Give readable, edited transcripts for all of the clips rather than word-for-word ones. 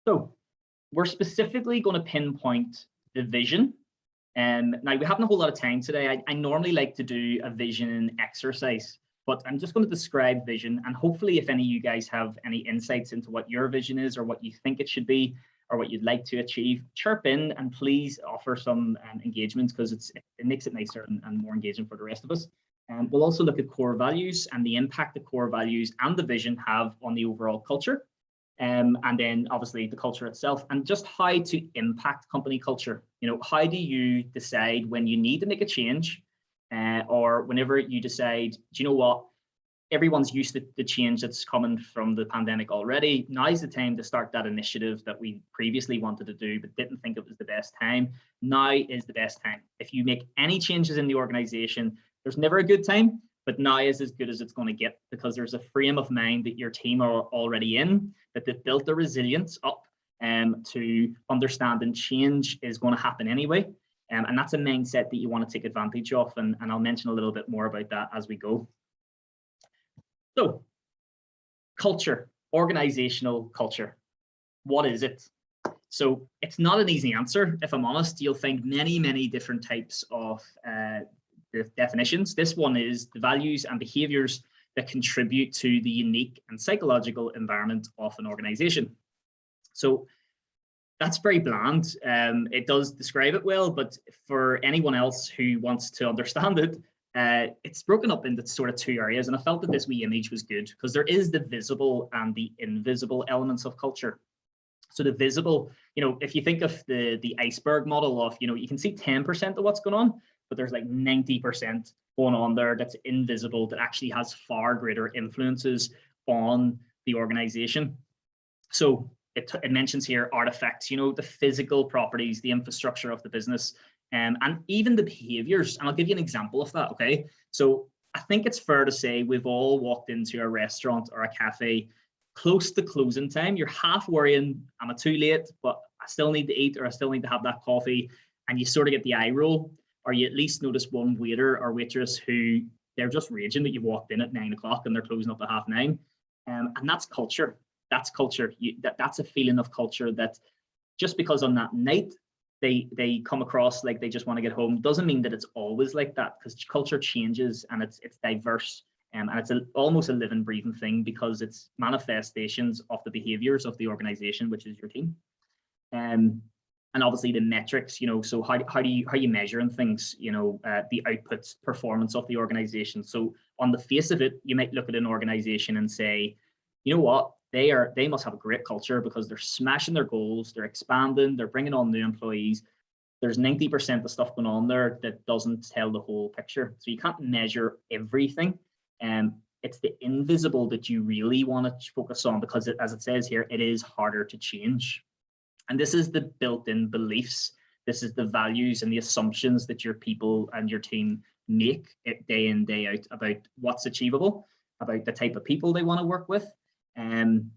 So we're specifically going to pinpoint the vision. Now, we haven't a whole lot of time today. I normally like to do a vision exercise, but I'm just going to describe vision, and hopefully if any of you guys have any insights into what your vision is or what you think it should be or what you'd like to achieve, chirp in and please offer some engagement, because it makes it nicer and more engaging for the rest of us. We'll also look at core values and the impact the core values and the vision have on the overall culture. And then obviously the culture itself, and just how to impact company culture. How do you decide when you need to make a change, or whenever you decide, do you know what, everyone's used to the change that's coming from the pandemic already. Now's the time to start that initiative that we previously wanted to do but didn't think it was the best time. Now is the best time. If you make any changes in the organization, there's never a good time, but now is as good as it's going to get, because there's a frame of mind that your team are already in, that they've built the resilience up to understanding change is going to happen anyway. And that's a mindset that you want to take advantage of. And I'll mention a little bit more about that as we go. So, culture, organizational culture. What is it? So it's not an easy answer. If I'm honest, you'll find many different types of definitions. This one is the values and behaviors that contribute to the unique and psychological environment of an organization. So that's very bland. It does describe it well, but for anyone else who wants to understand it, it's broken up into sort of two areas. And I felt that this wee image was good because there is the visible and the invisible elements of culture. So the visible, if you think of the iceberg model of, you can see 10% of what's going on, but there's like 90% going on there that's invisible, that actually has far greater influences on the organization. So it mentions here artifacts, the physical properties, the infrastructure of the business, and even the behaviors. And I'll give you an example of that, okay? So I think it's fair to say we've all walked into a restaurant or a cafe close to closing time. You're half worrying, am I too late, but I still need to eat, or I still need to have that coffee, and you sort of get the eye roll, or you at least notice one waiter or waitress who they're just raging that you've walked in at 9 o'clock and they're closing up at 9:30. And that's culture. That's culture. That's a feeling of culture that just because on that night they come across like they just want to get home doesn't mean that it's always like that, because culture changes and it's diverse, and it's almost a living, breathing thing, because it's manifestations of the behaviors of the organization, which is your team. And obviously the metrics, so how are you measuring things, the outputs, performance of the organization. So on the face of it, you might look at an organization and say, you know what, they must have a great culture because they're smashing their goals, they're expanding, they're bringing on new employees. There's 90% of stuff going on there that doesn't tell the whole picture. So you can't measure everything. It's the invisible that you really want to focus on, because as it says here, it is harder to change. And this is the built-in beliefs. This is the values and the assumptions that your people and your team make day in, day out about what's achievable, about the type of people they want to work with. And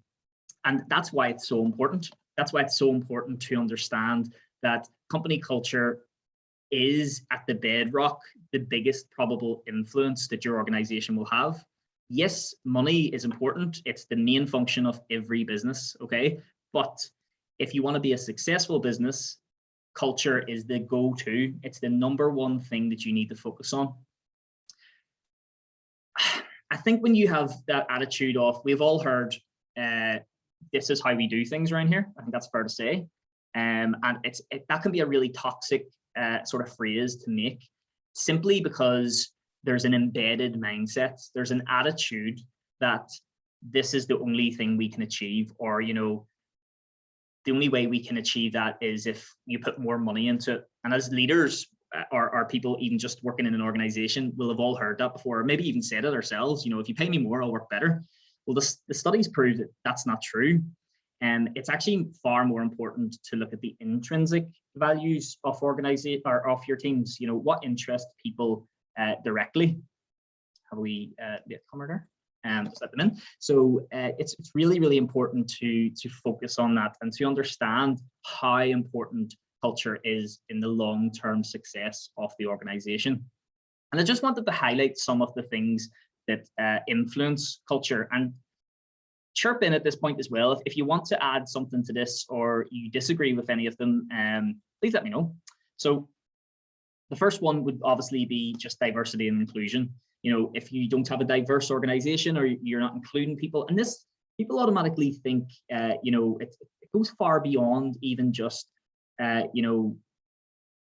that's why it's so important. That's why it's so important to understand that company culture is at the bedrock, the biggest probable influence that your organization will have. Yes, money is important. It's the main function of every business, okay? But if you want to be a successful business, culture is the go-to. It's the number one thing that you need to focus on. I think when you have that attitude of, we've all heard, this is how we do things around here. I think that's fair to say. And that can be a really toxic sort of phrase to make, simply because there's an embedded mindset. There's an attitude that this is the only thing we can achieve, or, the only way we can achieve that is if you put more money into it. And as leaders or people even just working in an organization will have all heard that before, or maybe even said it ourselves, if you pay me more, I'll work better. Well, the studies prove that that's not true. And it's actually far more important to look at the intrinsic values of organization or of your teams, what interest people directly. Have we come there? Just let them in. So it's really, really important to focus on that and to understand how important culture is in the long-term success of the organization. And I just wanted to highlight some of the things that influence culture. And chirp in at this point as well. If you want to add something to this or you disagree with any of them, please let me know. So the first one would obviously be just diversity and inclusion. If you don't have a diverse organization or you're not including people, and this, people automatically think, it goes far beyond even just,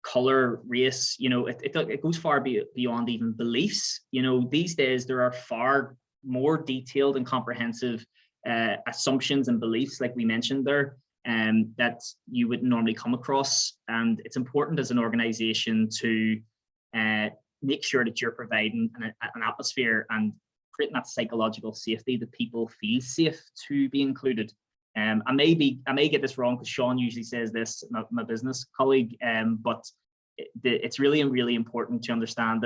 color, race, it goes far beyond even beliefs. These days there are far more detailed and comprehensive assumptions and beliefs, like we mentioned there, that you would normally come across. And it's important as an organization to make sure that you're providing an atmosphere and creating that psychological safety that people feel safe to be included. I may get this wrong because Sean usually says this, my business colleague, but it's really, really important to understand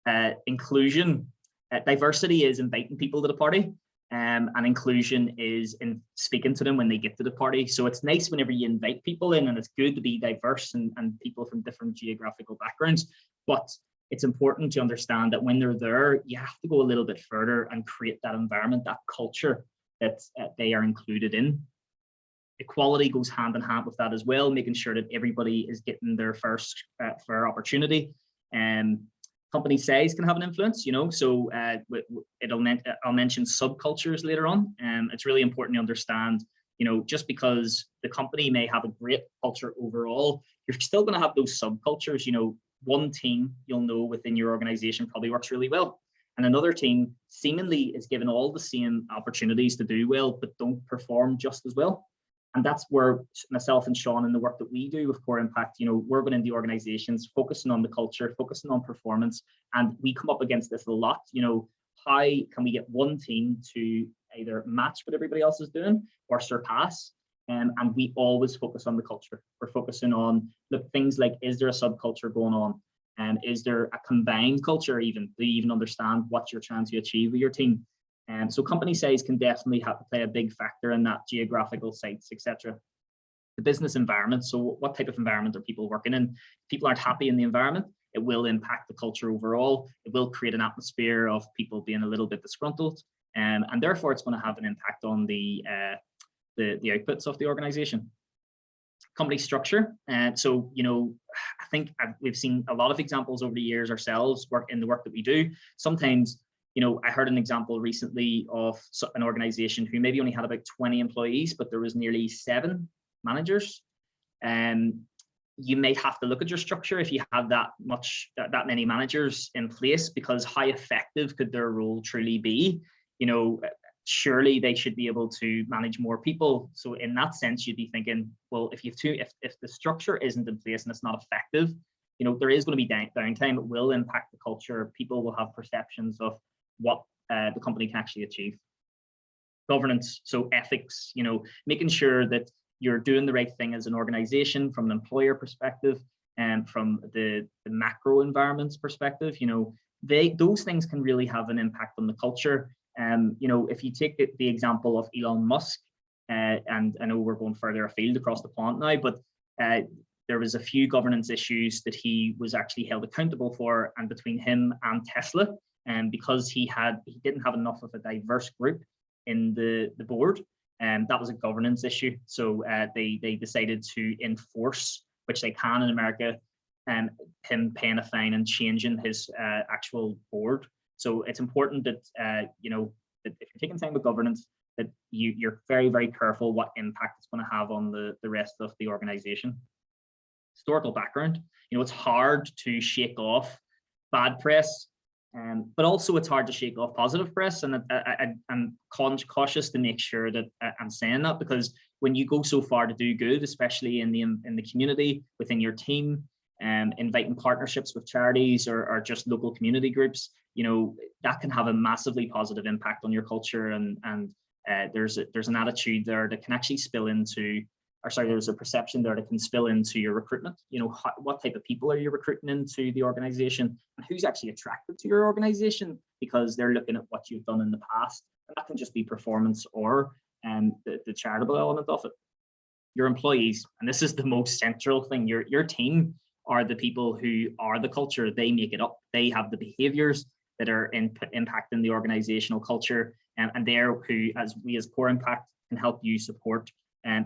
that diversity is inviting people to the party, and inclusion is in speaking to them when they get to the party. So it's nice whenever you invite people in, and it's good to be diverse and people from different geographical backgrounds. But it's important to understand that when they're there, you have to go a little bit further and create that environment, that culture that they are included in. Equality goes hand in hand with that as well, making sure that everybody is getting their first fair opportunity. Company size can have an influence, so I'll mention subcultures later on. It's really important to understand, just because the company may have a great culture overall, you're still going to have those subcultures. One team you'll know within your organization probably works really well, and another team seemingly is given all the same opportunities to do well, but don't perform just as well. And that's where myself and Sean, and the work that we do with Core Impact, we're going into organizations, focusing on the culture, focusing on performance. And we come up against this a lot. How can we get one team to either match what everybody else is doing or surpass? And we always focus on the culture. We're focusing on the things like, is there a subculture going on? And is there a combined culture even? Do you even understand what you're trying to achieve with your team? So company size can definitely have to play a big factor in that, geographical sites, etc. The business environment. So what type of environment are people working in? If people aren't happy in the environment, it will impact the culture overall. It will create an atmosphere of people being a little bit disgruntled, and therefore it's going to have an impact on the outputs of the organization. Company structure. So, I think we've seen a lot of examples over the years ourselves in the work that we do. Sometimes, I heard an example recently of an organization who maybe only had about 20 employees, but there was nearly 7 managers. You may have to look at your structure if you have that many managers in place, because how effective could their role truly be? Surely they should be able to manage more people. So in that sense, you'd be thinking, well, if the structure isn't in place and it's not effective, there is going to be downtime. It will impact the culture. People will have perceptions of what the company can actually achieve. Governance, so ethics, making sure that you're doing the right thing as an organization from an employer perspective, and from the macro environment's perspective. Those things can really have an impact on the culture. If you take the example of Elon Musk, and I know we're going further afield across the pond now, but there was a few governance issues that he was actually held accountable for, and between him and Tesla, and because he didn't have enough of a diverse group in the board, and that was a governance issue. So they decided to enforce, which they can in America, him paying a fine and changing his actual board. So it's important that that if you're taking time with governance, that you're very, very careful what impact it's going to have on the rest of the organization. Historical background. It's hard to shake off bad press, but also it's hard to shake off positive press. And I'm cautious to make sure that I'm saying that, because when you go so far to do good, especially in the community, within your team, inviting partnerships with charities or just local community groups, that can have a massively positive impact on your culture. And there's an attitude there that can actually spill into, there's a perception there that can spill into your recruitment. What type of people are you recruiting into the organization, and who's actually attracted to your organization because they're looking at what you've done in the past. And that can just be performance or the charitable element of it. Your employees, and this is the most central thing, your team are the people who are the culture. They make it up. They have the behaviors. that are impacting the organizational culture, and they're who, as Core Impact, can help you support.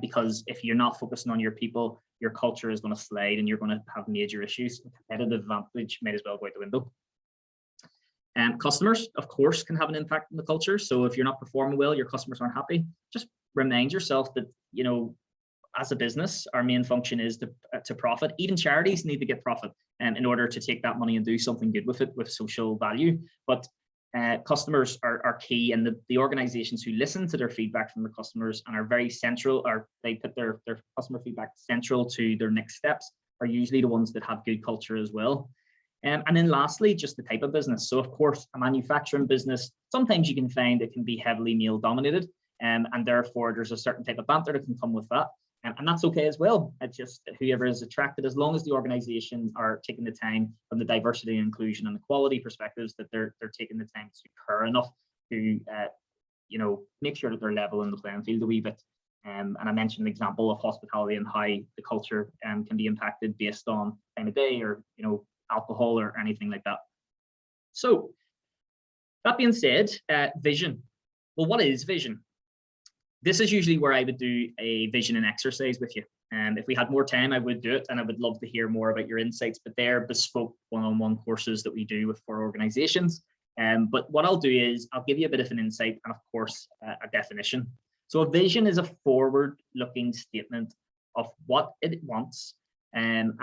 Because if you're not focusing on your people, your culture is going to slide and you're going to have major issues. Competitive advantage might as well go out the window. Customers, of course, can have an impact on the culture. So if you're not performing well, your customers aren't happy. Just remind yourself that, you know, as a business, our main function is to profit. Even charities need to get profit in order to take that money and do something good with it, with social value. But customers are key, and the organizations who listen to their feedback from their customers and are very central, or they put their customer feedback central to their next steps, are usually the ones that have good culture as well. And then lastly, just the type of business. So of course, a manufacturing business, sometimes you can find it can be heavily male dominated, and therefore there's a certain type of banter that can come with that. And that's okay as well. It's just whoever is attracted, as long as the organizations are taking the time from the diversity and inclusion and the quality perspectives, that they're taking the time to care enough to you know, make sure that they're level in the playing field a wee bit. And I mentioned an example of hospitality and how the culture can be impacted based on time of day, or, you know, alcohol or anything like that. So that being said, vision. Well, what is vision? This is usually where I would do a visioning exercise with you. And if we had more time, I would do it, and I would love to hear more about your insights, but they're bespoke one-on-one courses that we do for organizations. But what I'll do is I'll give you a bit of an insight and, of course, a definition. So a vision is a forward-looking statement of what it wants and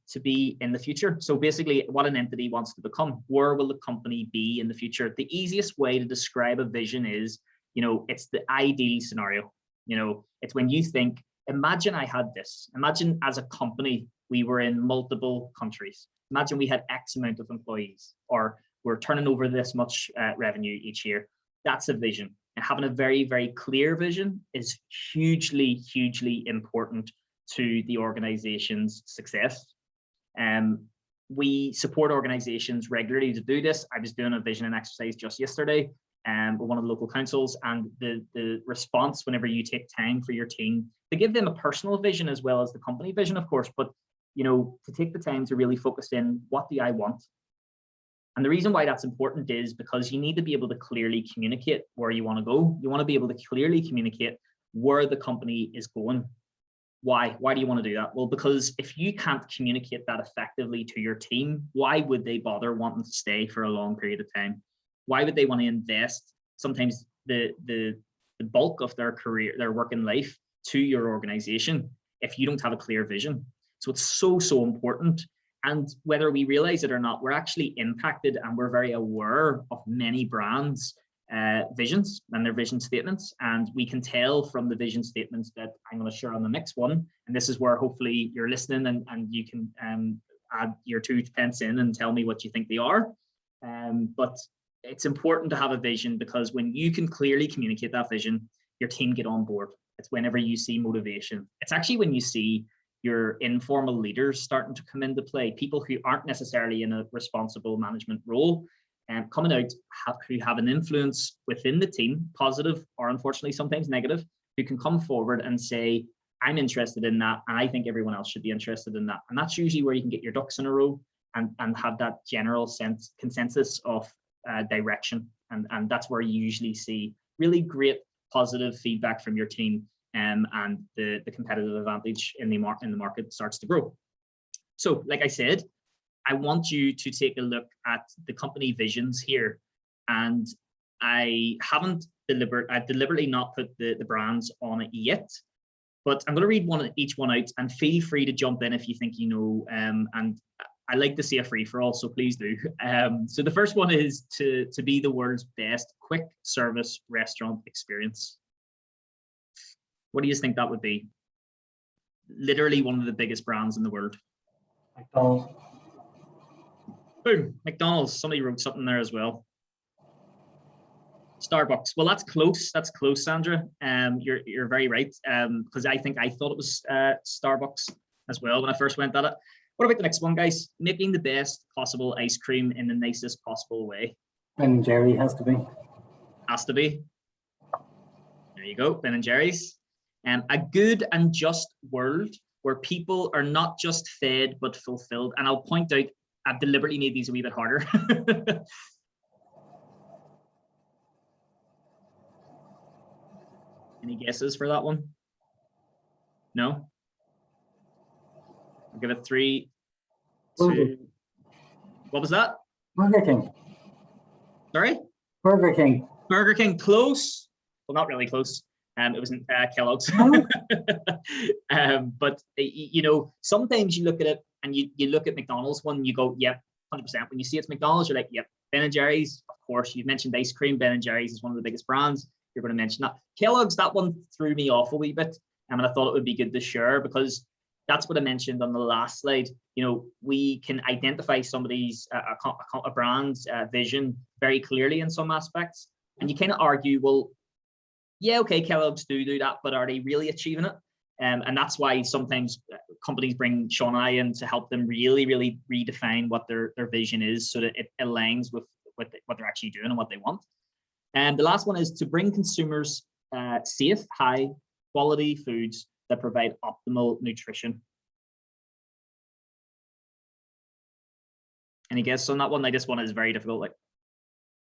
to be in the future. So basically what an entity wants to become. Where will the company be in the future? The easiest way to describe a vision is, you know, it's the ideal scenario. You know, it's when you think, imagine I had this. Imagine as a company, we were in multiple countries. Imagine we had X amount of employees, or we're turning over this much revenue each year. That's a vision. And having a very, very clear vision is hugely, hugely important to the organization's success. We support organizations regularly to do this. I was doing a visioning exercise just yesterday with one of the local councils, and the response whenever you take time for your team to give them a personal vision as well as the company vision, of course, but, you know, to take the time to really focus in, what do I want? And the reason why that's important is because you need to be able to clearly communicate where you want to go. You want to be able to clearly communicate where the company is going. Why? Why do you want to do that? Well, because if you can't communicate that effectively to your team, why would they bother wanting to stay for a long period of time? Why would they want to invest sometimes the bulk of their career, their working life, to your organization if you don't have a clear vision? So it's so, so important. And whether we realize it or not, we're actually impacted, and we're very aware of many brands' visions and their vision statements. And we can tell from the vision statements that I'm going to share on the next one. And this is where hopefully you're listening and you can add your 2 pence in and tell me what you think they are. But it's important to have a vision, because when you can clearly communicate that vision, your team get on board. It's whenever you see motivation. It's actually when you see your informal leaders starting to come into play, people who aren't necessarily in a responsible management role, and coming out who have an influence within the team, positive or unfortunately sometimes negative, who can come forward and say, I'm interested in that, and I think everyone else should be interested in that. And that's usually where you can get your ducks in a row and have that general consensus of direction. And that's where you usually see really great positive feedback from your team, and the competitive advantage in the market starts to grow. So like I said, I want you to take a look at the company visions here. And I deliberately not put the brands on it yet, but I'm going to read each one out, and feel free to jump in if you think you know. And I like to see a free for all, so please do. So the first one is to be the world's best quick service restaurant experience. What do you think that would be? Literally one of the biggest brands in the world. McDonald's. Boom, McDonald's. Somebody wrote something there as well. Starbucks. Well, that's close. That's close, Sandra. You're very right. Because I thought it was Starbucks as well when I first went at it. What about the next one, guys? Making the best possible ice cream in the nicest possible way. Ben & Jerry has to be. Has to be. There you go, Ben & Jerry's. A good and just world where people are not just fed but fulfilled. And I'll point out, I've deliberately made these a wee bit harder. Any guesses for that one? No? I'll give it 3, 2. What was that? Burger King. Sorry? Burger King. Burger King. Close. Well, not really close. It was Kellogg's. But you know, sometimes you look at it and you look at McDonald's one and you go, yep, 100%. When you see it's McDonald's, you're like, yep. Ben and Jerry's, of course. You've mentioned ice cream. Ben and Jerry's is one of the biggest brands. You're going to mention that. Kellogg's, that one threw me off a wee bit. And I thought it would be good to share because that's what I mentioned on the last slide. You know, we can identify somebody's a brand's vision very clearly in some aspects. And you kind of argue, well, yeah, okay, Kellogg's do that, but are they really achieving it? And that's why sometimes companies bring Sean and I in to help them really, really redefine what their vision is so that it aligns with what they're actually doing and what they want. And the last one is to bring consumers safe, high quality foods that provide optimal nutrition. Any guess on that one? Like, this one is very difficult. Like,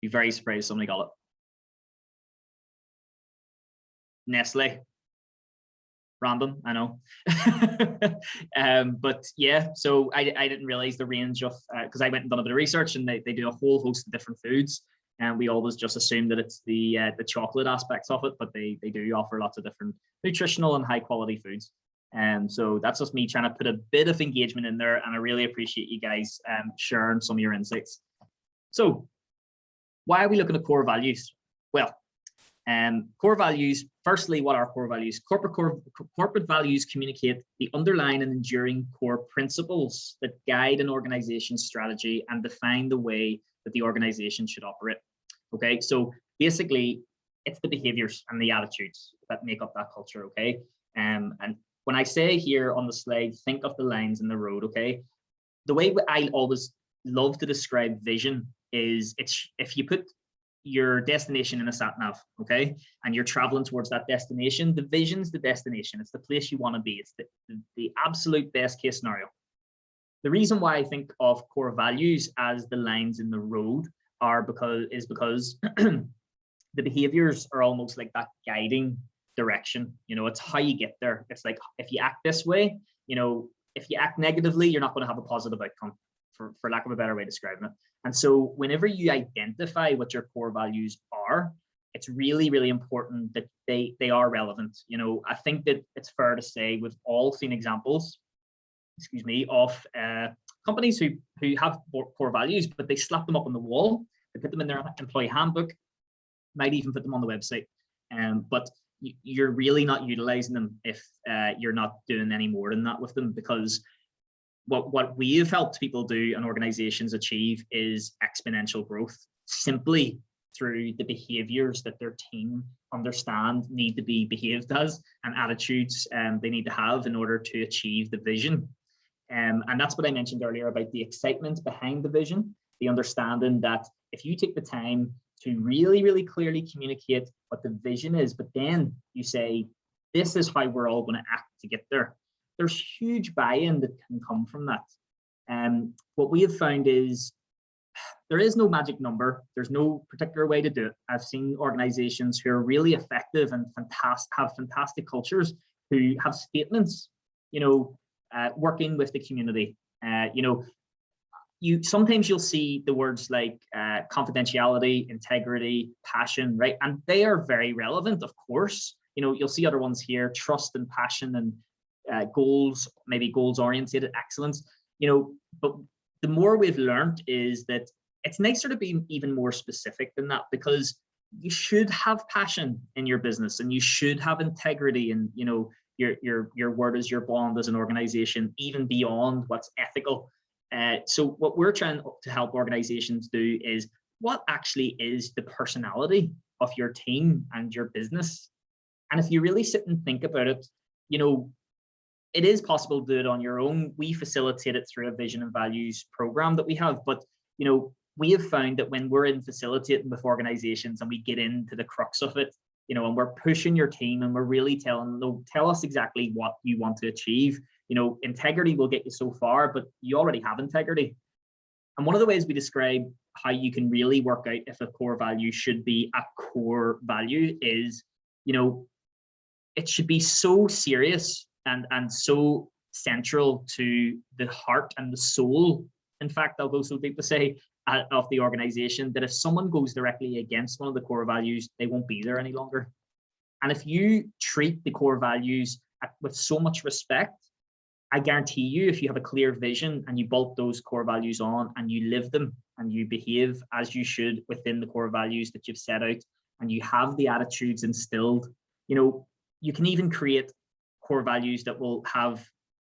be very surprised somebody got it. Nestle. Random, I know. But yeah, so I didn't realize the range of, because I went and done a bit of research and they do a whole host of different foods. And we always just assume that it's the chocolate aspects of it, but they do offer lots of different nutritional and high quality foods. And so that's just me trying to put a bit of engagement in there. And I really appreciate you guys sharing some of your insights. So why are we looking at core values? Well, core values, firstly, what are core values? Corporate values communicate the underlying and enduring core principles that guide an organization's strategy and define the way that the organization should operate. Okay, so basically, it's the behaviors and the attitudes that make up that culture. Okay, and when I say here on the slide, think of the lines in the road. Okay, the way I always love to describe vision is it's if you put your destination in a sat nav, okay, and you're traveling towards that destination, the vision's the destination. It's the place you want to be. It's the absolute best case scenario. The reason why I think of core values as the lines in the road is because the behaviors are almost like that guiding direction. You know, it's how you get there. It's like, if you act this way, you know, if you act negatively, you're not going to have a positive outcome, for lack of a better way of describing it. And so whenever you identify what your core values are, it's really, really important that they are relevant. You know, I think that it's fair to say we've all seen examples, of companies who have core values, but they slap them up on the wall. They put them in their employee handbook, might even put them on the website. But you're really not utilizing them if you're not doing any more than that with them, because what we have helped people do and organizations achieve is exponential growth simply through the behaviors that their team understand need to be behaved as, and attitudes they need to have in order to achieve the vision. And that's what I mentioned earlier about the excitement behind the vision, the understanding that if you take the time to really, really clearly communicate what the vision is, but then you say, this is how we're all going to act to get there, there's huge buy-in that can come from that. What we have found is there is no magic number. There's no particular way to do it. I've seen organizations who are really effective and have fantastic cultures who have statements, you know, working with the community. You know, sometimes you'll see the words like confidentiality, integrity, passion, right? And they are very relevant, of course. You know, you'll see other ones here, trust and passion and goals, maybe goals oriented excellence, you know. But the more we've learned is that it's nicer to be even more specific than that, because you should have passion in your business and you should have integrity, and you know, your word is your bond as an organization, even beyond what's ethical. So what we're trying to help organizations do is, what actually is the personality of your team and your business? And if you really sit and think about it, you know, it is possible to do it on your own. We facilitate it through a vision and values program that we have. But, you know, we have found that when we're in facilitating with organizations and we get into the crux of it, you know, and we're pushing your team and we're really telling them, tell us exactly what you want to achieve. You know, integrity will get you so far, but you already have integrity. And one of the ways we describe how you can really work out if a core value should be a core value is, you know, it should be so serious and so central to the heart and the soul. In fact, I'll go so deep to say of the organization that if someone goes directly against one of the core values, they won't be there any longer. And if you treat the core values with so much respect, I guarantee you, if you have a clear vision and you bolt those core values on and you live them and you behave as you should within the core values that you've set out and you have the attitudes instilled, you can even create core values that will have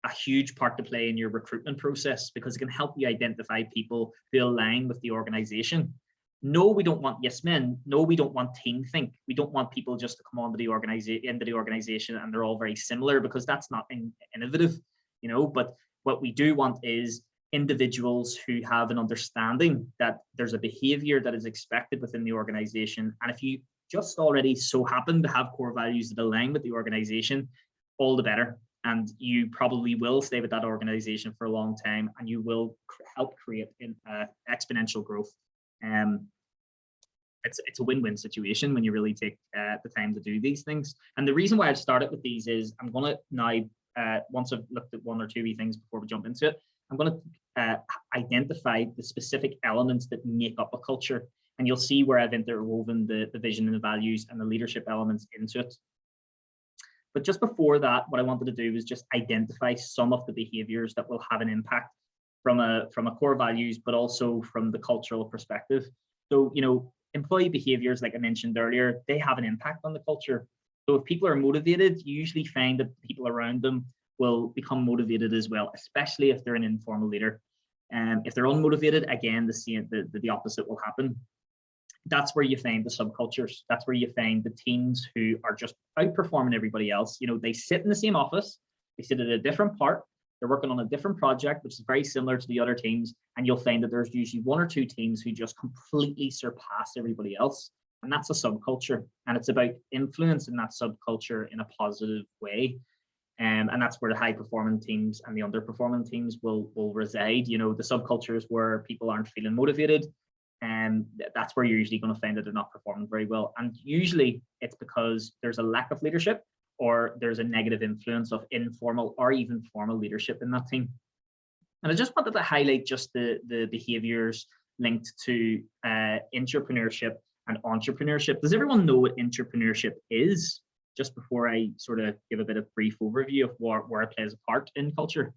a huge part to play in your recruitment process, because it can help you identify people who align with the organization. No, we don't want yes men. No, we don't want team think. We don't want people just to come onto the organization and they're all very similar, because that's not innovative, But what we do want is individuals who have an understanding that there's a behavior that is expected within the organization. And if you just already so happen to have core values that align with the organization, all the better. And you probably will stay with that organization for a long time, and you will help create exponential growth. It's a win-win situation when you really take the time to do these things. And the reason why I've started with these is I'm going to now, once I've looked at one or two of these things before we jump into it, I'm going to identify the specific elements that make up a culture. And you'll see where I've interwoven the vision and the values and the leadership elements into it. But just before that, what I wanted to do was just identify some of the behaviors that will have an impact from a core values, but also from the cultural perspective. So, employee behaviors, like I mentioned earlier, they have an impact on the culture. So if people are motivated, you usually find that people around them will become motivated as well, especially if they're an informal leader. And if they're unmotivated, again, the opposite will happen. That's where you find the subcultures. That's where you find the teams who are just outperforming everybody else. They sit in the same office, they sit at a different part, they're working on a different project, which is very similar to the other teams. And you'll find that there's usually one or two teams who just completely surpass everybody else. And that's a subculture. And it's about influencing that subculture in a positive way. And that's where the high performing teams and the underperforming teams will reside. The subcultures where people aren't feeling motivated. And that's where you're usually going to find that they're not performing very well. And usually it's because there's a lack of leadership, or there's a negative influence of informal or even formal leadership in that team. And I just wanted to highlight just the behaviors linked to intrapreneurship and entrepreneurship. Does everyone know what intrapreneurship is? Just before I sort of give a bit of brief overview of where it plays a part in culture.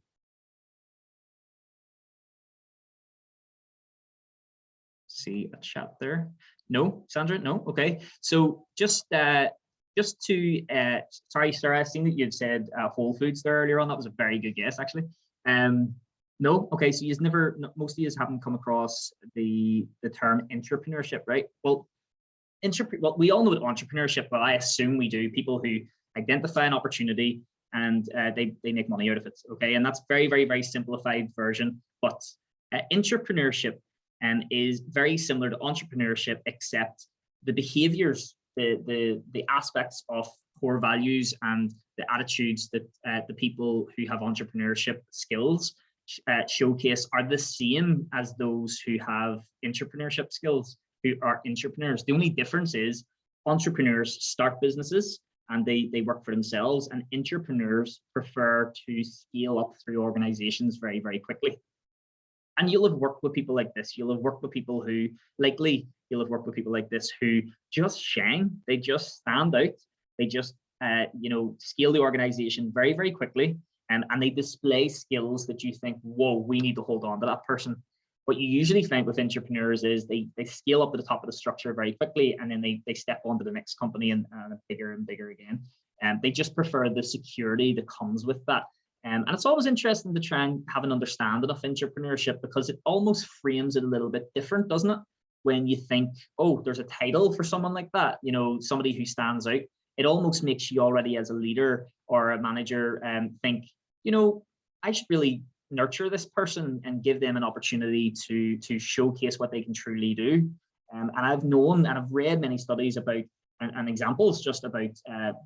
See a chat there. No, Sandra, no. Okay. So just to sorry, Sarah, I've seen that you've said Whole Foods there earlier on. That was a very good guess, actually. No, okay. So most of you haven't come across the term intrapreneurship, right? Well, we all know what entrepreneurship. Well, I assume we do. People who identify an opportunity and they make money out of it. Okay, and that's very, very, very simplified version. But intrapreneurship is very similar to entrepreneurship, except the behaviors, the aspects of core values and the attitudes that the people who have entrepreneurship skills showcase are the same as those who have entrepreneurship skills, who are entrepreneurs. The only difference is entrepreneurs start businesses and they work for themselves, and entrepreneurs prefer to scale up through organizations very, very quickly. And you'll have worked with people like this. You'll have worked with people who, you'll have worked with people like this who just shine. They just stand out. They just, scale the organization very, very quickly. And they display skills that you think, whoa, we need to hold on to that person. What you usually find with entrepreneurs is they scale up to the top of the structure very quickly, and then they step onto the next company and bigger and bigger again. And they just prefer the security that comes with that. And it's always interesting to try and have an understanding of entrepreneurship, because it almost frames it a little bit different, doesn't it? When you think, oh, there's a title for someone like that, somebody who stands out, it almost makes you already as a leader or a manager think, I should really nurture this person and give them an opportunity to showcase what they can truly do. And I've known and I've read many studies about and examples just about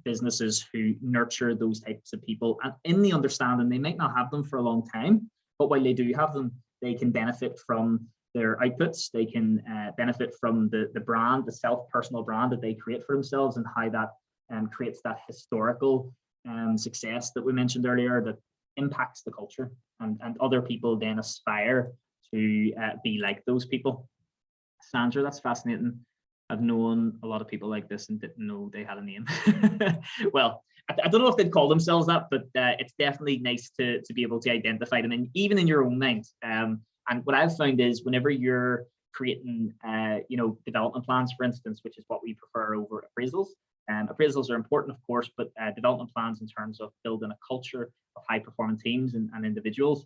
businesses who nurture those types of people, and in the understanding they might not have them for a long time, but while they do have them, they can benefit from their outputs. They can benefit from the brand, the personal brand that they create for themselves, and how that creates that historical success that we mentioned earlier that impacts the culture, and other people then aspire to be like those people. Sandra, that's fascinating. I've known a lot of people like this and didn't know they had a name. Well, I don't know if they'd call themselves that, but it's definitely nice to be able to identify them, and even in your own mind. And what I've found is whenever you're creating, development plans, for instance, which is what we prefer over appraisals. Appraisals are important, of course, but development plans in terms of building a culture of high-performing teams and individuals,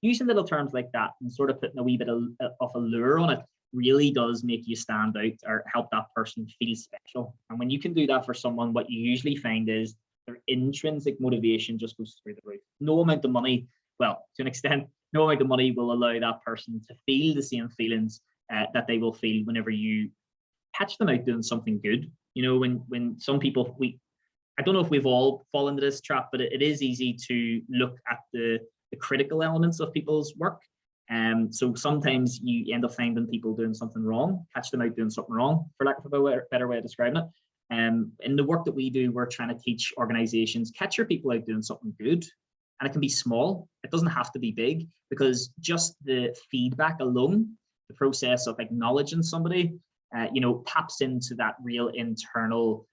using little terms like that and sort of putting a wee bit of a lure on it really does make you stand out or help that person feel special. And when you can do that for someone, what you usually find is their intrinsic motivation just goes through the roof. No amount of money, well, to an extent, no amount of money will allow that person to feel the same feelings that they will feel whenever you catch them out doing something good. When some people, I don't know if we've all fallen into this trap, but it is easy to look at the critical elements of people's work. So sometimes you end up finding people doing something wrong, catch them out doing something wrong, for lack of a better way of describing it. In the work that we do, we're trying to teach organizations, catch your people out doing something good. And it can be small. It doesn't have to be big, because just the feedback alone, the process of acknowledging somebody, taps into that real internal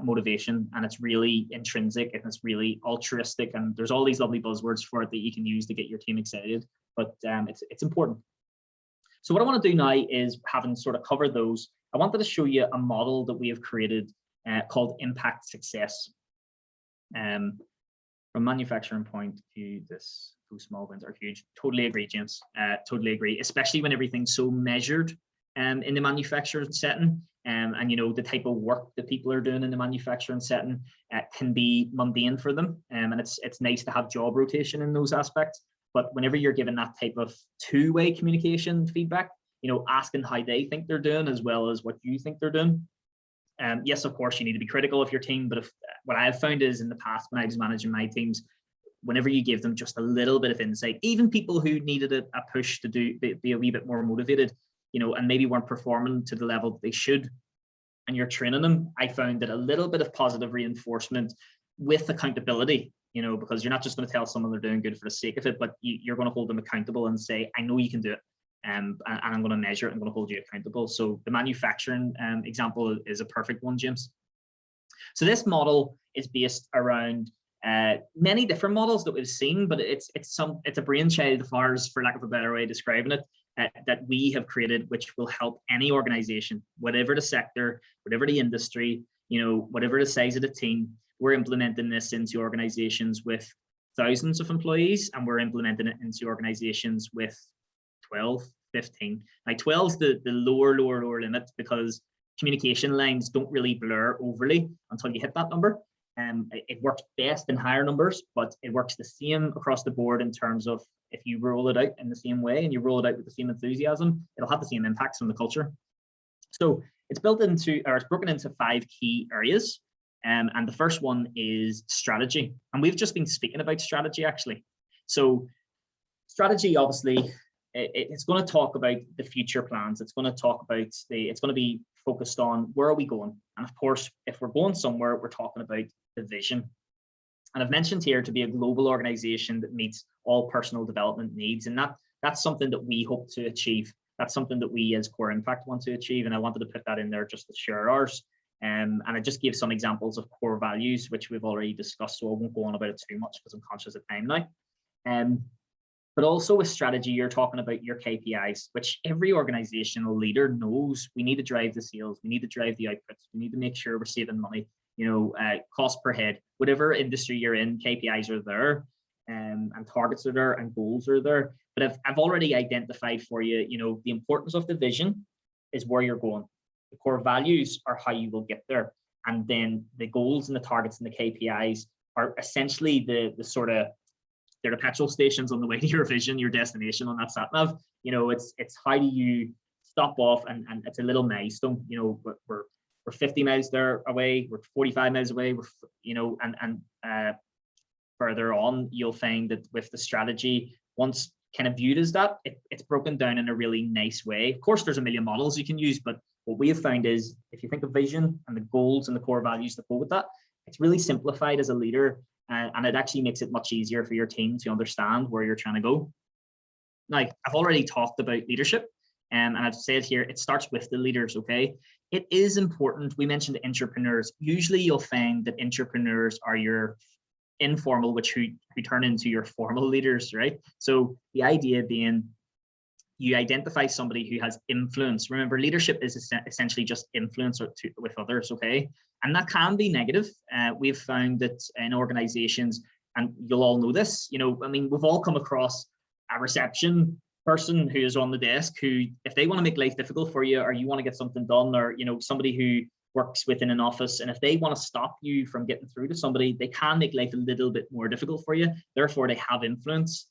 motivation, and it's really intrinsic and it's really altruistic, and there's all these lovely buzzwords for it that you can use to get your team excited, but it's important. So what I want to do now is, having sort of covered those, I wanted to show you a model that we have created called Impact Success. From manufacturing point of view, those small wins are huge. Totally agree, James. Totally agree, especially when everything's so measured in the manufacturing setting. And the type of work that people are doing in the manufacturing setting can be mundane for them, and it's nice to have job rotation in those aspects. But whenever you're given that type of two-way communication feedback, asking how they think they're doing as well as what you think they're doing. Yes, of course, you need to be critical of your team, but what I've found is in the past when I was managing my teams, whenever you give them just a little bit of insight, even people who needed a push to be a wee bit more motivated, and maybe weren't performing to the level that they should, and you're training them, I found that a little bit of positive reinforcement with accountability, because you're not just going to tell someone they're doing good for the sake of it, but you're going to hold them accountable and say, I know you can do it. And I'm going to measure it. I'm going to hold you accountable. So the manufacturing example is a perfect one, James. So this model is based around many different models that we've seen, but it's a brainchild of ours, for lack of a better way of describing it, that we have created, which will help any organization, whatever the sector, whatever the industry, whatever the size of the team. We're implementing this into organizations with thousands of employees, and we're implementing it into organizations with 12, 15. Like 12 is the lower limit, because communication lines don't really blur overly until you hit that number. It works best in higher numbers, but it works the same across the board in terms of if you roll it out in the same way and you roll it out with the same enthusiasm, it'll have the same impacts on the culture. So it's broken into 5 key areas. And the first one is strategy. And we've just been speaking about strategy, actually. So strategy, obviously, it's going to talk about the future plans. It's going to talk about it's going to be focused on where are we going. And of course, if we're going somewhere, we're talking about the vision. And I've mentioned here to be a global organization that meets all personal development needs. And that's something that we hope to achieve. That's something that we as Core Impact want to achieve. And I wanted to put that in there just to share ours. And I just gave some examples of core values, which we've already discussed, so I won't go on about it too much because I'm conscious of time now. But also with strategy, you're talking about your KPIs, which every organizational leader knows. We need to drive the sales, we need to drive the outputs, we need to make sure we're saving money, cost per head, whatever industry you're in, KPIs are there, and targets are there, and goals are there. But I've already identified for you, the importance of the vision is where you're going. The core values are how you will get there. And then the goals and the targets and the KPIs are essentially the sort of, they're the petrol stations on the way to your vision, your destination on that sat nav. It's how do you stop off, and it's a little milestone. We're 50 miles there away, we're 45 miles away, further on, you'll find that with the strategy, once kind of viewed as that, it's broken down in a really nice way. Of course, there's a million models you can use, but what we have found is if you think of vision and the goals and the core values that go with that, it's really simplified as a leader, and it actually makes it much easier for your team to understand where you're trying to go. Now, I've already talked about leadership, and I've said here, it starts with the leaders, okay? It is important. We mentioned entrepreneurs. Usually you'll find that entrepreneurs are your informal, who turn into your formal leaders, right? So the idea being, you identify somebody who has influence. Remember, leadership is essentially just influence with others, okay? And that can be negative. We've found that in organizations, and you'll all know this, I mean, we've all come across a reception person who is on the desk who, if they want to make life difficult for you, or you want to get something done, or, somebody who works within an office, and if they want to stop you from getting through to somebody, they can make life a little bit more difficult for you. Therefore, they have influence.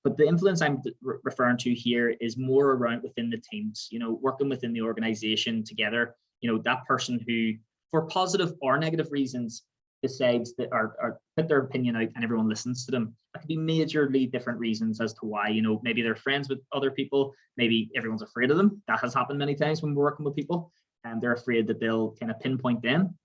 But the influence I'm referring to here is more around within the teams, working within the organization together, that person who, for positive or negative reasons, decides that or put their opinion out and everyone listens to them. That could be majorly different reasons as to why, maybe they're friends with other people, maybe everyone's afraid of them. That has happened many times when we're working with people, and they're afraid that they'll kind of pinpoint them.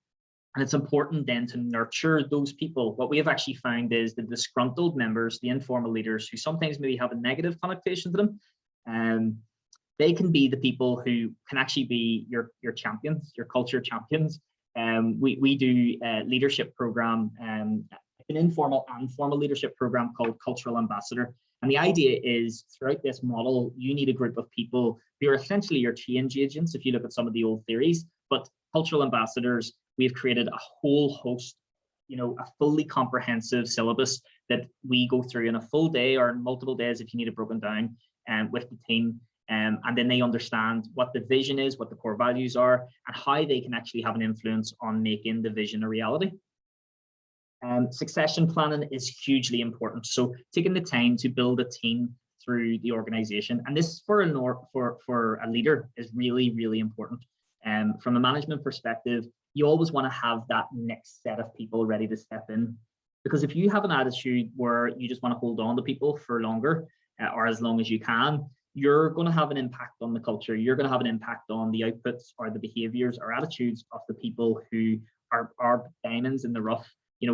And it's important then to nurture those people. What we have actually found is the disgruntled members, the informal leaders, who sometimes maybe have a negative connotation to them, they can be the people who can actually be your champions, your culture champions. We do a leadership program, an informal and formal leadership program called Cultural Ambassador. And the idea is, throughout this model, you need a group of people who are essentially your change agents, if you look at some of the old theories. But cultural ambassadors, we've created a whole host, a fully comprehensive syllabus that we go through in a full day or multiple days if you need it broken down, with the team. And then they understand what the vision is, what the core values are, and how they can actually have an influence on making the vision a reality. Succession planning is hugely important. So taking the time to build a team through the organization, and this for a leader is really, really important. From a management perspective, you always want to have that next set of people ready to step in. Because if you have an attitude where you just want to hold on to people for longer, or as long as you can, you're going to have an impact on the culture. You're going to have an impact on the outputs or the behaviors or attitudes of the people who are diamonds in the rough,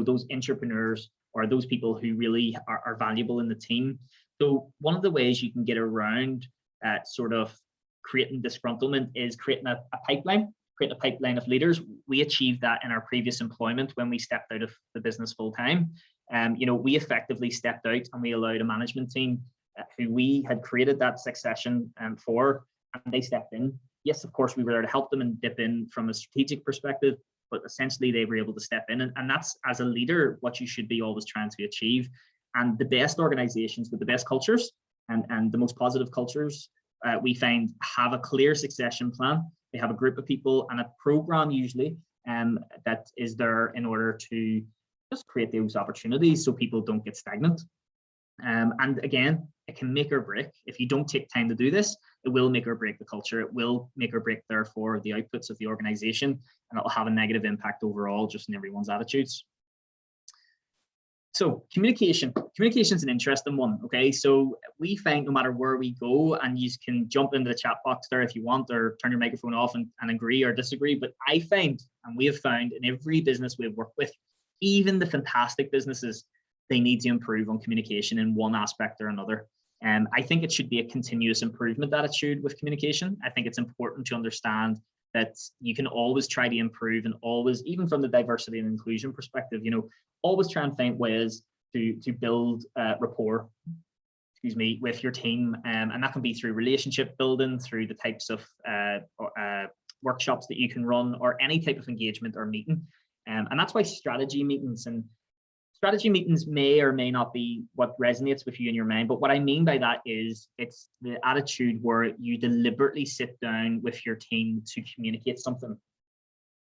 those entrepreneurs or those people who really are valuable in the team. So one of the ways you can get around sort of creating disgruntlement is creating a pipeline, creating a pipeline of leaders. We achieved that in our previous employment when we stepped out of the business full time. We effectively stepped out and we allowed a management team who we had created that succession for, and they stepped in. Yes, of course, we were there to help them and dip in from a strategic perspective, but essentially they were able to step in. And that's, as a leader, what you should be always trying to achieve. And the best organizations with the best cultures and the most positive cultures, we find, have a clear succession plan. They have a group of people and a program usually that is there in order to just create those opportunities so people don't get stagnant. And again, it can make or break. If you don't take time to do this, it will make or break the culture. It will make or break, therefore, the outputs of the organization, and it will have a negative impact overall just in everyone's attitudes. So communication is an interesting one. Okay, so we find no matter where we go, and you can jump into the chat box there if you want, or turn your microphone off and agree or disagree, but I find, and we have found in every business we've worked with, even the fantastic businesses, they need to improve on communication in one aspect or another. I think it should be a continuous improvement attitude with communication. I think it's important to understand that you can always try to improve, and always, even from the diversity and inclusion perspective, always try and find ways to build rapport, with your team. And that can be through relationship building, through the types of workshops that you can run, or any type of engagement or meeting. And that's why strategy meetings may or may not be what resonates with you in your mind. But what I mean by that is it's the attitude where you deliberately sit down with your team to communicate something.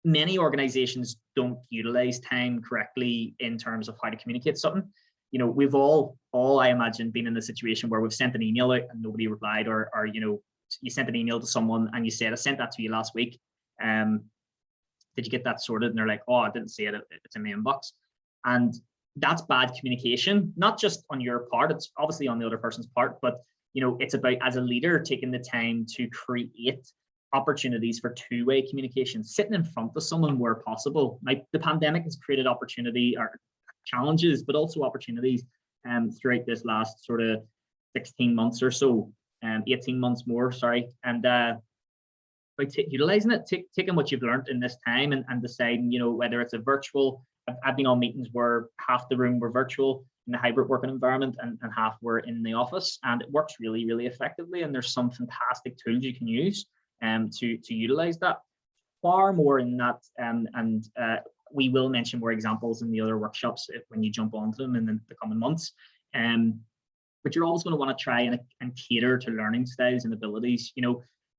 Many organizations don't utilize time correctly in terms of how to communicate something. We've all I imagine, been in the situation where we've sent an email out and nobody replied, or you sent an email to someone and you said, I sent that to you last week. Did you get that sorted? And they're like, oh, I didn't see it. It's in my inbox. And that's bad communication, not just on your part, it's obviously on the other person's part, but it's about, as a leader, taking the time to create opportunities for two-way communication, sitting in front of someone where possible. Like the pandemic has created opportunity or challenges, but also opportunities throughout this last sort of 16 months or so, 18 months more, sorry. And by utilizing it, taking what you've learned in this time and deciding, whether it's a virtual, I've been on meetings where half the room were virtual in the hybrid working environment and half were in the office, and it works really, really effectively. And there's some fantastic tools you can use to utilize that. Far more in that, and we will mention more examples in the other workshops when you jump onto them in the coming months. But you're always going to want to try and cater to learning styles and abilities.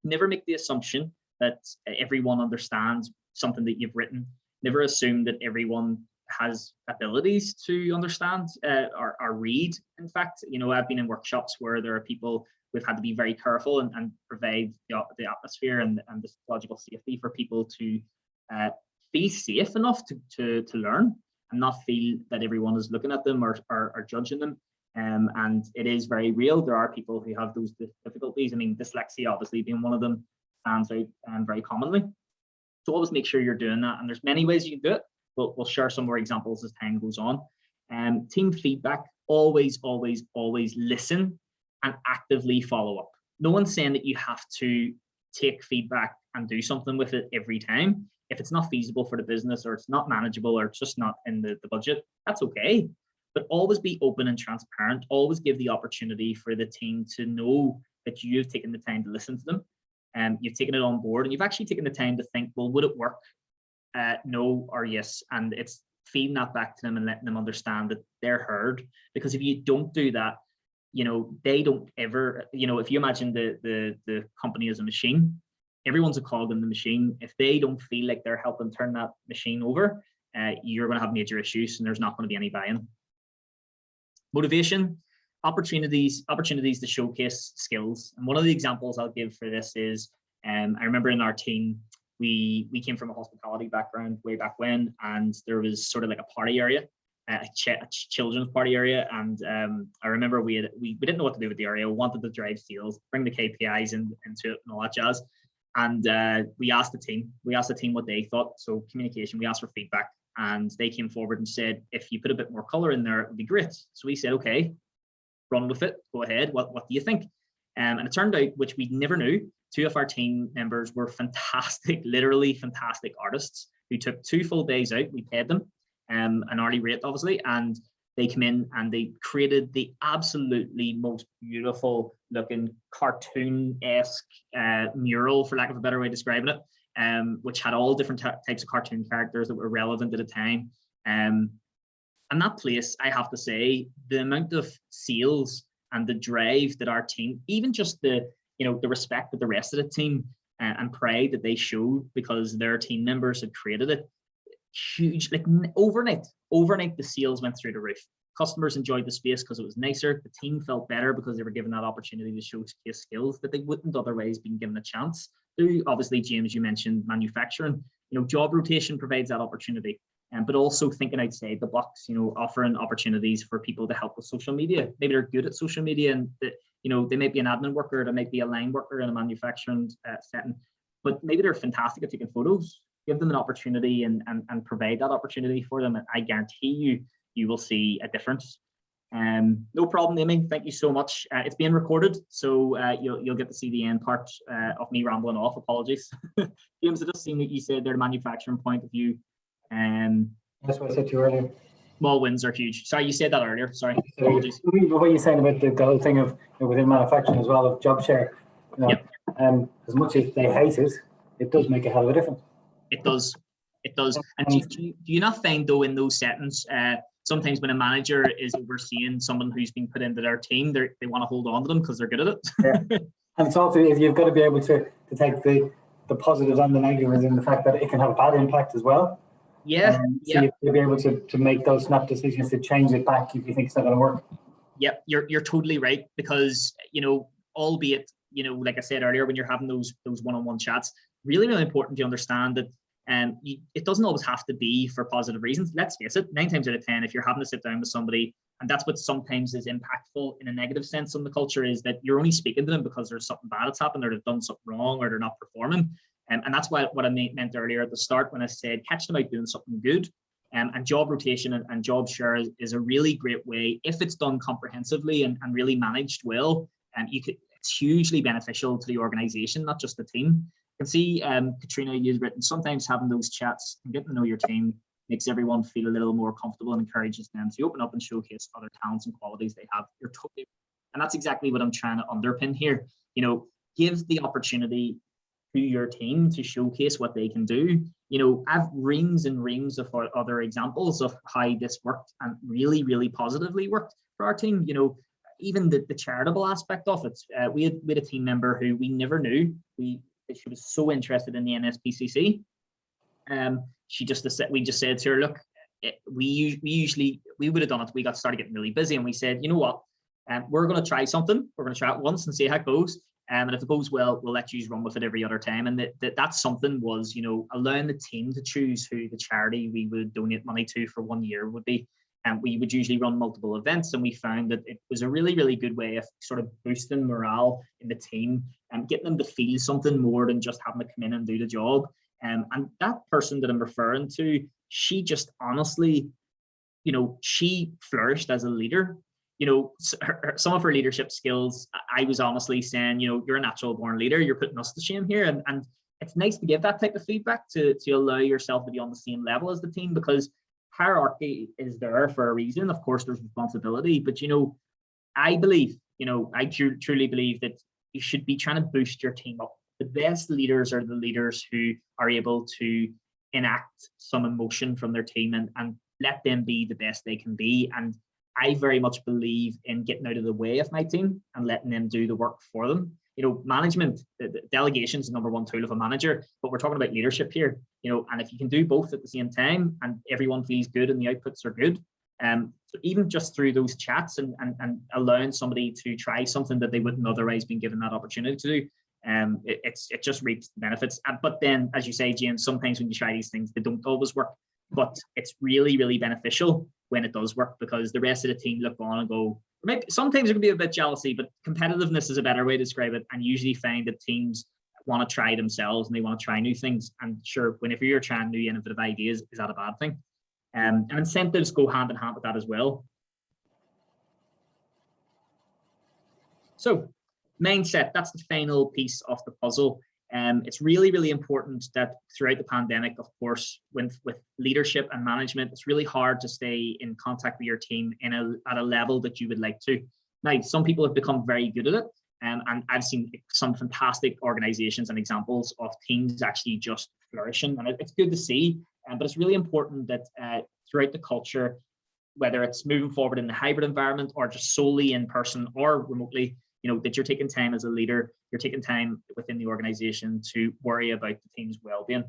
Never make the assumption that everyone understands something that you've written. Never assume that everyone has abilities to understand or read. In fact, I've been in workshops where there are people we've had to be very careful and provide the atmosphere and the psychological safety for people to feel safe enough to learn and not feel that everyone is looking at them or judging them. And it is very real. There are people who have those difficulties. I mean, dyslexia obviously being one of them stands out very commonly. So always make sure you're doing that. And there's many ways you can do it. We'll share some more examples as time goes on. Team feedback, always listen and actively follow up. No one's saying that you have to take feedback and do something with it every time. If it's not feasible for the business or it's not manageable or it's just not in the budget, that's okay. But always be open and transparent. Always give the opportunity for the team to know that you've taken the time to listen to them and you've taken it on board and you've actually taken the time to think, well, would it work? No or yes. And it's feeding that back to them and letting them understand that they're heard. Because if you don't do that, they don't ever, if you imagine the company as a machine, everyone's a cog in the machine. If they don't feel like they're helping turn that machine over, you're going to have major issues and there's not going to be any buy-in. Motivation, opportunities to showcase skills. And one of the examples I'll give for this is, I remember in our team, we came from a hospitality background way back when, and there was sort of like a party area, a children's party area. And I remember we didn't know what to do with the area. We wanted to drive sales, bring the KPIs into it and all that jazz. And we asked the team what they thought. So communication, we asked for feedback. And they came forward and said, if you put a bit more color in there, it would be great. So we said, okay, run with it. Go ahead. What do you think? And it turned out, which we never knew, two of our team members were fantastic, literally fantastic artists who took 2 full days out. We paid them an hourly rate, obviously, and they came in and they created the absolutely most beautiful looking cartoon-esque mural, for lack of a better way of describing it. Which had all different types of cartoon characters that were relevant at the time. And that place, I have to say, the amount of sales and the drive that our team, even just the respect that the rest of the team and pride that they showed because their team members had created it, huge, like overnight the sales went through the roof. Customers enjoyed the space because it was nicer. The team felt better because they were given that opportunity to showcase skills that they wouldn't otherwise been given a chance. Obviously, James, you mentioned manufacturing. Job rotation provides that opportunity, but also thinking outside the box. Offering opportunities for people to help with social media. Maybe they're good at social media, and they might be an admin worker, they might be a line worker in a manufacturing setting, but maybe they're fantastic at taking photos. Give them an opportunity and provide that opportunity for them, and I guarantee you will see a difference. No problem, Amy. Thank you so much. It's being recorded, so you'll get to see the end part of me rambling off. Apologies. James, I just seen that you said their manufacturing point of view. That's what I said to you earlier. Small wins are huge. Sorry, you said that earlier. Sorry. Apologies. What you're saying about the whole thing of within manufacturing as well of job share. Yep. As much as they hate it, it does make a hell of a difference. It does. And do you not find though in those settings, sometimes when a manager is overseeing someone who's been put into their team, they want to hold on to them because they're good at it. Yeah. And it's also, you've got to be able to take the positives and the negatives in the fact that it can have a bad impact as well. Yeah. So you'll be able to make those snap decisions to change it back if you think it's not going to work. Yep, you're totally right, because albeit like I said earlier, when you're having those one-on-one chats, really important to understand that it doesn't always have to be for positive reasons. Let's face it, 9 times out of 10, if you're having to sit down with somebody And that's what sometimes is impactful in a negative sense on the culture, is that you're only speaking to them because there's something bad that's happened, or they've done something wrong, or they're not performing. And that's what I meant earlier at the start when I said catch them out doing something good. And job rotation and job share is a really great way, if it's done comprehensively and really managed well. It's hugely beneficial to the organization, not just the team. I can see, Katrina, you've written, sometimes having those chats and getting to know your team makes everyone feel a little more comfortable and encourages them to open up and showcase other talents and qualities they have. You're totally, and that's exactly what I'm trying to underpin here. Give the opportunity to your team to showcase what they can do. I've reams and reams of other examples of how this worked and really, really positively worked for our team. Even the charitable aspect of it. We had a team member who we never knew. She was so interested in the NSPCC. We just said to her, look, we would have done it. We started getting really busy, and we said, you know what, we're going to try something. We're going to try it once and see how it goes. And if it goes well, we'll let you run with it every other time. And that something was, allowing the team to choose who the charity we would donate money to for 1 year would be. And we would usually run multiple events, and we found that it was a really, really good way of sort of boosting morale in the team and getting them to feel something more than just having to come in and do the job. And that person that I'm referring to, she just honestly, she flourished as a leader. Some of her leadership skills, I was honestly saying, you're a natural born leader, you're putting us to shame here. And it's nice to give that type of feedback to allow yourself to be on the same level as the team, because hierarchy is there for a reason. Of course, there's responsibility, but I believe, I truly believe that you should be trying to boost your team up. The best leaders are the leaders who are able to enact some emotion from their team and let them be the best they can be. And I very much believe in getting out of the way of my team and letting them do the work for them. Management, delegation is the number one tool of a manager, but we're talking about leadership here, and if you can do both at the same time and everyone feels good and the outputs are good, so even just through those chats and allowing somebody to try something that they wouldn't otherwise been given that opportunity to do, it just reaps the benefits. But then, as you say, James, sometimes when you try these things, they don't always work, but it's really, really beneficial when it does work, because the rest of the team look on and go, sometimes there can be a bit jealousy, but competitiveness is a better way to describe it, and usually find that teams want to try themselves and they want to try new things. And sure, whenever you're trying new innovative ideas, is that a bad thing? And incentives go hand in hand with that as well. So mindset, that's the final piece of the puzzle. It's really, really important that throughout the pandemic, of course, with leadership and management, it's really hard to stay in contact with your team at a level that you would like to. Now, some people have become very good at it, and I've seen some fantastic organizations and examples of teams actually just flourishing, and it's good to see. But it's really important that throughout the culture, whether it's moving forward in the hybrid environment or just solely in person or remotely, that you're taking time as a leader, you're taking time within the organization to worry about the team's well-being.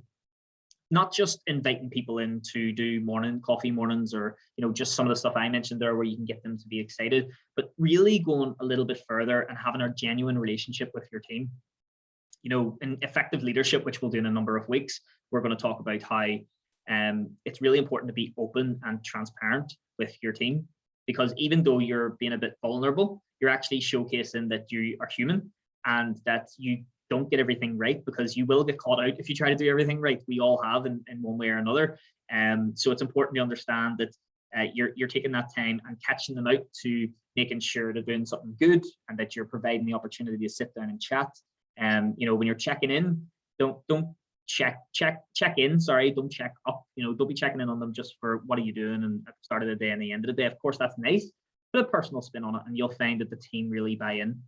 Not just inviting people in to do morning coffee mornings or, just some of the stuff I mentioned there where you can get them to be excited, but really going a little bit further and having a genuine relationship with your team. In effective leadership, which we'll do in a number of weeks, we're going to talk about how it's really important to be open and transparent with your team, because even though you're being a bit vulnerable, you're actually showcasing that you are human and that you don't get everything right, because you will get caught out if you try to do everything right. We all have in one way or another. So it's important to understand that you're taking that time and catching them out to making sure they're doing something good and that you're providing the opportunity to sit down and chat. When you're checking in, don't check in, don't check up. Don't be checking in on them just for what are you doing and at the start of the day and the end of the day. Of course, that's nice. Put a personal spin on it and you'll find that the team really buy in.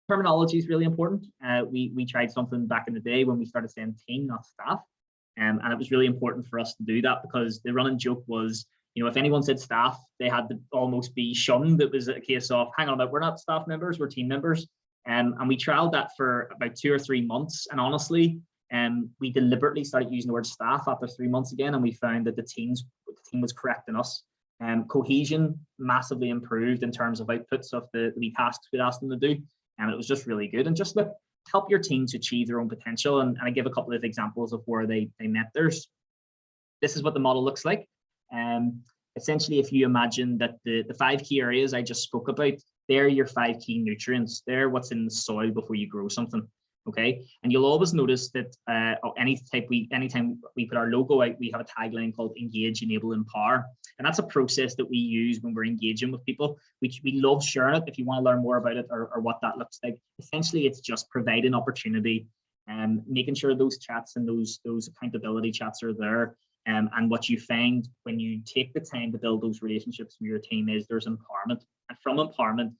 Terminology is really important. We tried something back in the day when we started saying team, not staff. And it was really important for us to do that, because the running joke was, if anyone said staff, they had to almost be shunned. It was a case of, hang on a minute, we're not staff members, we're team members. And we trialed that for about 2 or 3 months. And honestly, we deliberately started using the word staff after 3 months again, and we found that the team was correcting us. Cohesion massively improved in terms of outputs of the tasks we'd asked them to do, and it was just really good. And just help your teams achieve their own potential. And I give a couple of examples of where they met theirs. This is what the model looks like. essentially, if you imagine that the 5 key areas I just spoke about, they're your 5 key nutrients. They're what's in the soil before you grow something. Okay, and you'll always notice that anytime we put our logo out, we have a tagline called engage, enable, empower. And that's a process that we use when we're engaging with people. We love sharing it if you want to learn more about it or what that looks like. Essentially, it's just providing opportunity and making sure those chats and those accountability chats are there. And what you find when you take the time to build those relationships with your team is there's empowerment. And from empowerment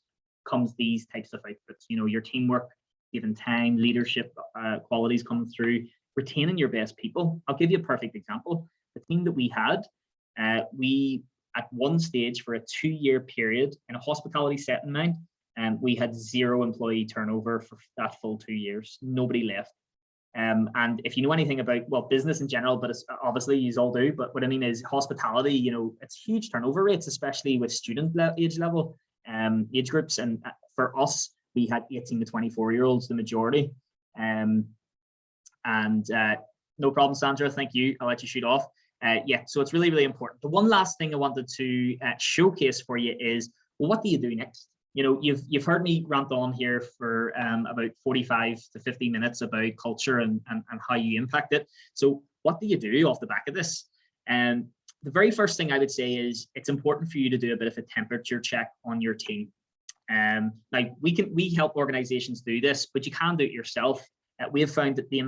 comes these types of outputs, you know, your teamwork, given time, leadership qualities coming through, retaining your best people. I'll give you a perfect example. The team that we had, we at one stage for a 2-year period in a hospitality setting now, we had 0 employee turnover for that full 2 years. Nobody left. And if you know anything about, well, business in general, but it's, obviously you all do, but what I mean is hospitality, you know, it's huge turnover rates, especially with student age groups. And for us, we had 18 to 24-year-olds, the majority. No problem, Sandra, thank you. I'll let you shoot off. Yeah, so it's really, really important. The one last thing I wanted to showcase for you is, well, what do you do next? You know, you've heard me rant on here for about 45 to 50 minutes about culture and how you impact it. So what do you do off the back of this? And the very first thing I would say is it's important for you to do a bit of a temperature check on your team. Like we help organizations do this, but you can do it yourself. We have found that the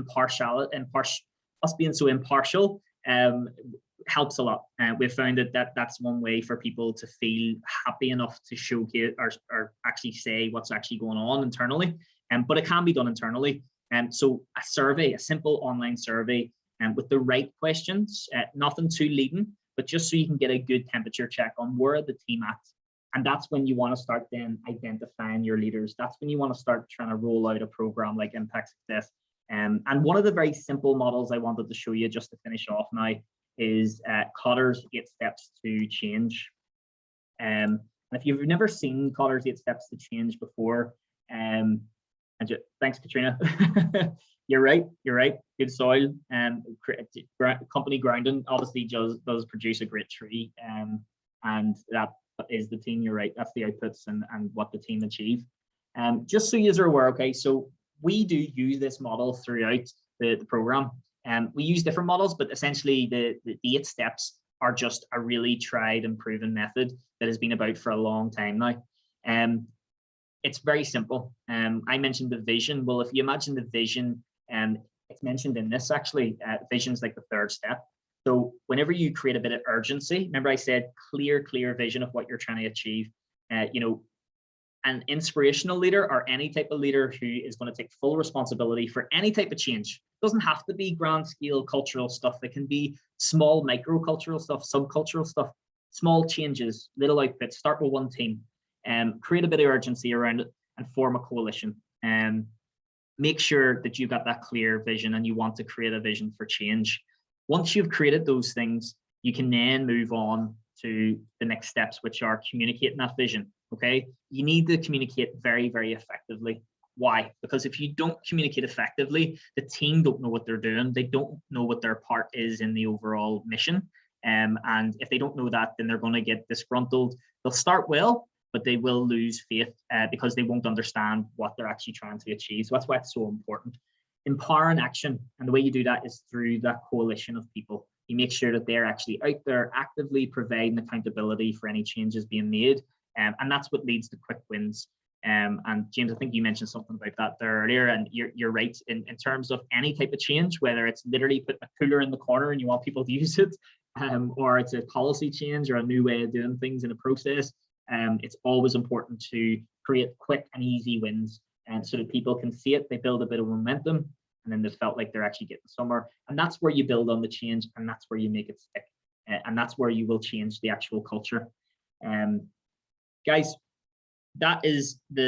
us being so impartial helps a lot. We've found that's one way for people to feel happy enough to showcase or actually say what's actually going on internally. But it can be done internally. So a survey, a simple online survey, with the right questions, nothing too leading, but just so you can get a good temperature check on where the team at. And that's when you want to start then identifying your leaders. That's when you want to start trying to roll out a program like Impact Success. And one of the very simple models I wanted to show you just to finish off now is Cotter's 8 steps to change. And if you've never seen Cotter's 8 steps to change before, thanks, Katrina. You're right. Good soil. Company grounding obviously does produce a great tree. And that is the team. You're right. That's the outputs and what the team achieve. Just so you are aware, okay, so we do use this model throughout the program. We use different models, but essentially the 8 steps are just a really tried and proven method that has been about for a long time now. It's very simple. I mentioned the vision. Well, if you imagine the vision, it's mentioned in this actually, vision's like the 3rd step. So whenever you create a bit of urgency, remember I said clear vision of what you're trying to achieve. You know, an inspirational leader or any type of leader who is going to take full responsibility for any type of change. It doesn't have to be grand scale cultural stuff. It can be small micro cultural stuff, subcultural stuff, small changes, little outputs. Start with one team, create a bit of urgency around it and form a coalition. Make sure that you've got that clear vision and you want to create a vision for change. Once you've created those things, you can then move on to the next steps, which are communicating that vision. Okay, you need to communicate very, very effectively. Why? Because if you don't communicate effectively, the team don't know what they're doing. They don't know what their part is in the overall mission. And if they don't know that, then they're going to get disgruntled. They'll start well, but they will lose faith because they won't understand what they're actually trying to achieve. So that's why it's so important. Empower and action. And the way you do that is through that coalition of people. You make sure that they're actually out there actively providing accountability for any changes being made. And that's what leads to quick wins. And James, I think you mentioned something about that there earlier, and you're right in terms of any type of change, whether it's literally putting a cooler in the corner and you want people to use it, or it's a policy change or a new way of doing things in a process. It's always important to create quick and easy wins, and so that people can see it, they build a bit of momentum, and then they felt like they're actually getting somewhere. And that's where you build on the change, and that's where you make it stick, and that's where you will change the actual culture. Guys, that is the